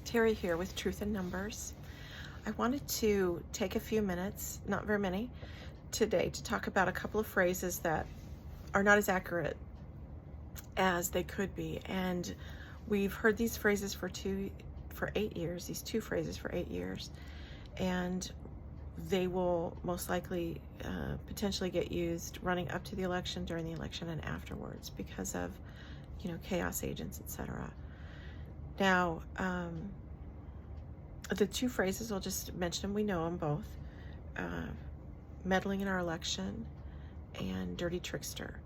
Terry here with Truth in Numbers. I wanted to take a few minutes, not very many, today to talk about a couple of phrases that are not as accurate as they could be. And we've heard these phrases for 8 years, these two phrases for 8 years, and they will most likely potentially get used running up to the election, during the election, and afterwards because of, chaos agents, etc. Now, the two phrases, I'll just mention them, we know them both. Meddling in our election and dirty trickster.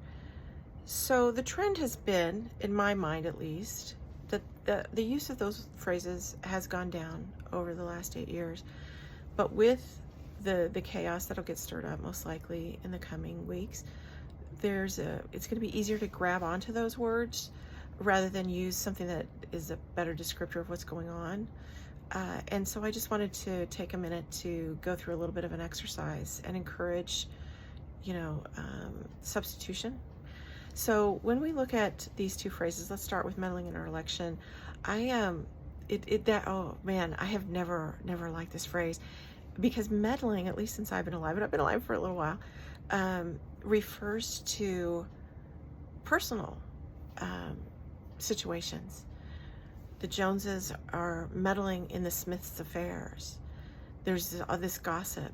So the trend has been, in my mind at least, that the use of those phrases has gone down over the last 8 years. But with the chaos that'll get stirred up most likely in the coming weeks, it's going to be easier to grab onto those words rather than use something that is a better descriptor of what's going on. And so I just wanted to take a minute to go through a little bit of an exercise and encourage, substitution. So when we look at these two phrases, let's start with meddling in our election. I have never liked this phrase, because meddling, at least since I've been alive, and I've been alive for a little while, refers to personal situations. The Joneses are meddling in the Smiths' affairs. There's this gossip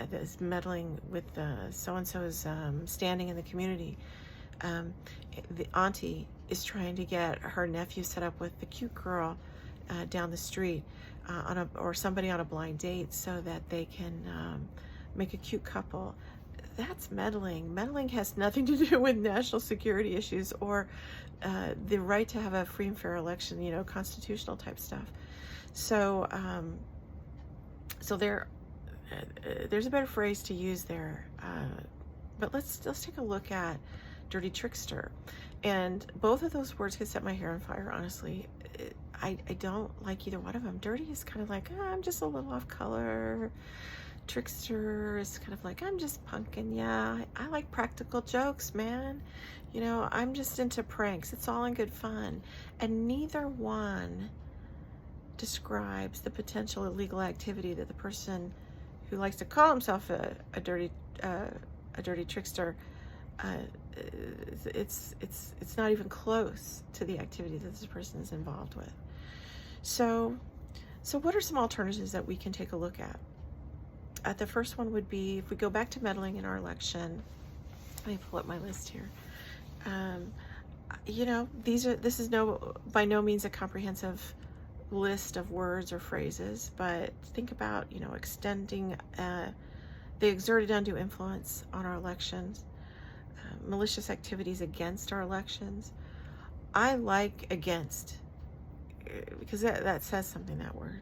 that's meddling with so-and-so's standing in the community. The auntie is trying to get her nephew set up with the cute girl down the street, or somebody on a blind date, so that they can make a cute couple. That's meddling. Meddling has nothing to do with national security issues or the right to have a free and fair election, constitutional type stuff. So, there's a better phrase to use there. But let's take a look at dirty trickster. And both of those words could set my hair on fire, honestly. I don't like either one of them. Dirty is kind of like, I'm just a little off color. Trickster is kind of like, I'm just punking. Yeah, I like practical jokes, man. I'm just into pranks. It's all in good fun. And neither one describes the potential illegal activity that the person who likes to call himself a dirty trickster, it's not even close to the activity that this person is involved with. So what are some alternatives that we can take a look at? The first one would be, if we go back to meddling in our election, let me pull up my list here. This is by no means a comprehensive list of words or phrases, but think about, extending, they exerted undue influence on our elections, malicious activities against our elections. I like against, because that says something, that word.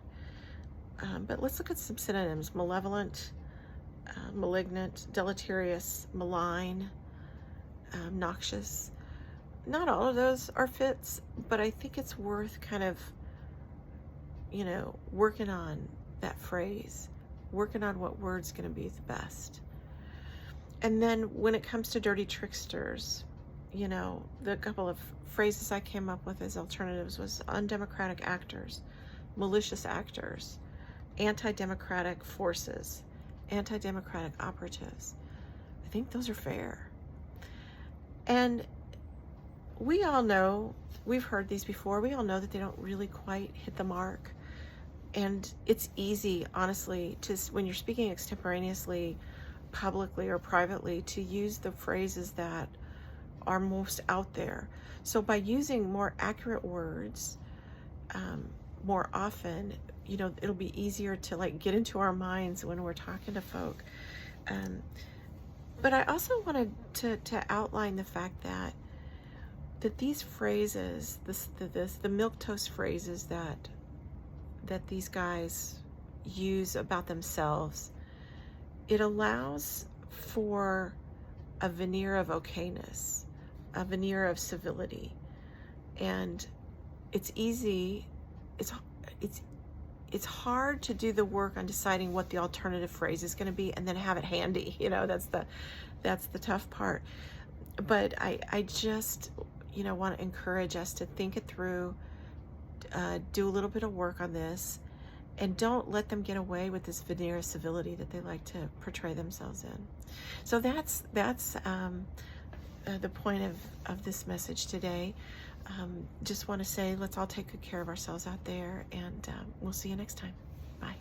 But let's look at some synonyms: malevolent, malignant, deleterious, malign, noxious. Not all of those are fits, but I think it's worth kind of, working on that phrase, working on what word's going to be the best. And then when it comes to dirty tricksters, the couple of phrases I came up with as alternatives was undemocratic actors, malicious actors, anti-democratic forces, anti-democratic operatives. I think those are fair. And we all know, we've heard these before, we all know that they don't really quite hit the mark. And it's easy, honestly, when you're speaking extemporaneously, publicly or privately, to use the phrases that are most out there. So by using more accurate words more often, it'll be easier to get into our minds when we're talking to folk. But I also wanted to outline the fact that these phrases, the milquetoast phrases that these guys use about themselves, it allows for a veneer of okayness, a veneer of civility. And it's easy, it's hard to do the work on deciding what the alternative phrase is going to be and then have it handy. That's the tough part. But I just want to encourage us to think it through, do a little bit of work on this, and don't let them get away with this veneer of civility that they like to portray themselves in. So that's the point of this message today. Just want to say, let's all take good care of ourselves out there, and we'll see you next time. Bye.